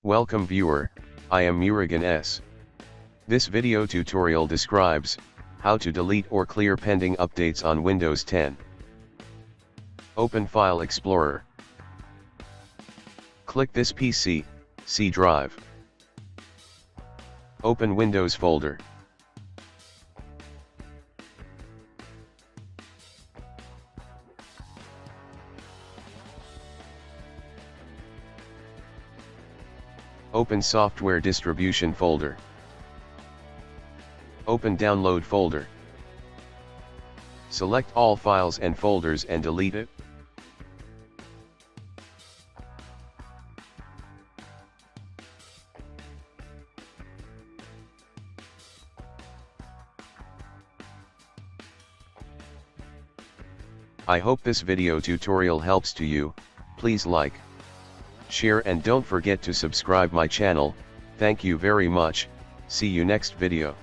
Welcome viewer, I am Murugan S. This video tutorial describes how to delete or clear pending updates on Windows 10. Open File Explorer. Click this PC, C drive. Open Windows folder. Open Software Distribution folder. Open Download folder. Select all files and folders and delete it. I hope this video tutorial helps to you. Please like, share and don't forget to subscribe my channel. Thank you very much. See you next video.